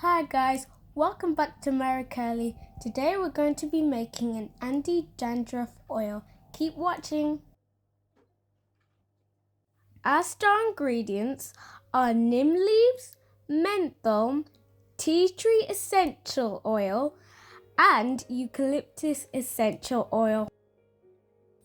Hi guys, welcome back to Mary Curly. Today we're going to be making an anti-dandruff oil. Keep watching. Our star ingredients are neem leaves, menthol, tea tree essential oil, and eucalyptus essential oil.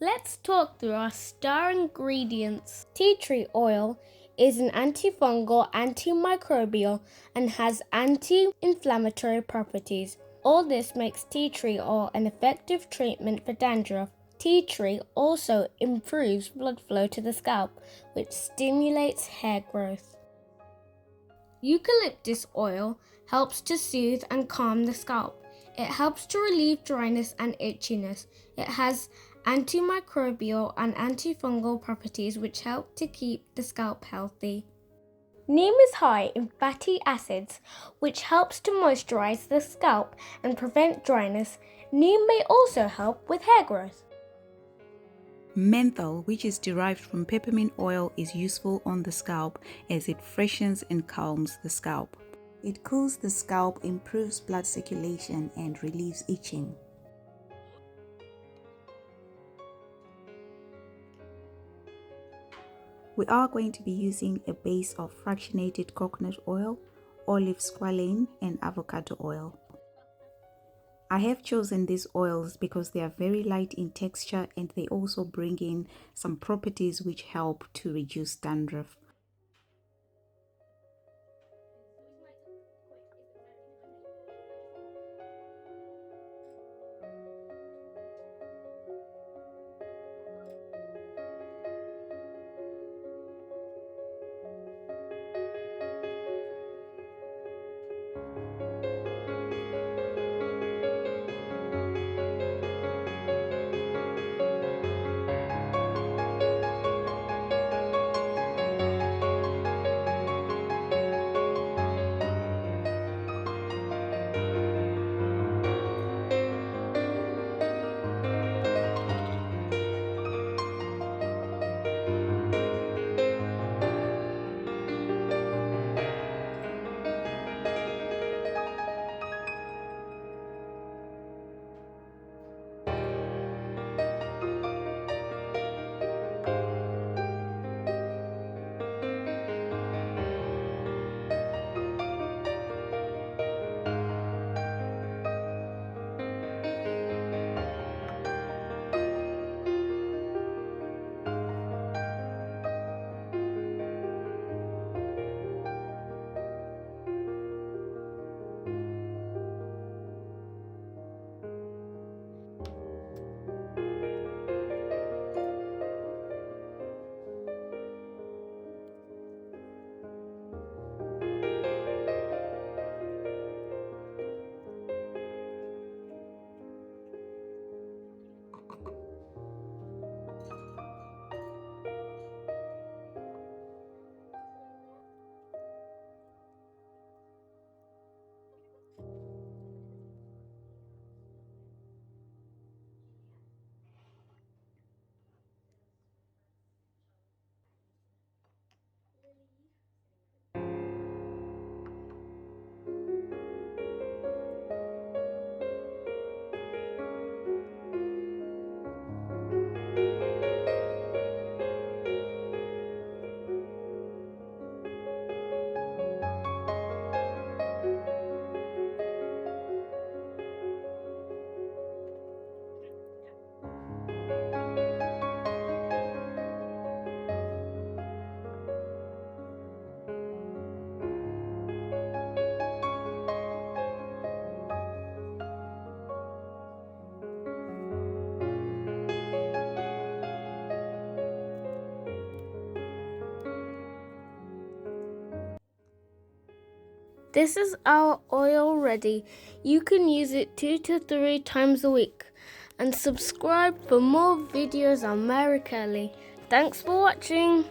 Let's talk through our star ingredients. Tea tree oil is an antifungal, antimicrobial, and has anti-inflammatory properties. All this makes tea tree oil an effective treatment for dandruff. Tea tree also improves blood flow to the scalp, which stimulates hair growth. Eucalyptus oil helps to soothe and calm the scalp. It helps to relieve dryness and itchiness. It has antimicrobial and antifungal properties which help to keep the scalp healthy. Neem is high in fatty acids which helps to moisturize the scalp and prevent dryness. Neem may also help with hair growth. Menthol, which is derived from peppermint oil, is useful on the scalp as it freshens and calms the scalp. It cools the scalp, improves blood circulation, and relieves itching. We are going to be using a base of fractionated coconut oil, olive squalane, and avocado oil. I have chosen these oils because they are very light in texture and they also bring in some properties which help to reduce dandruff. This is our oil ready. You can use it 2 to 3 times a week. And subscribe for more videos on Mary Curly. Thanks for watching.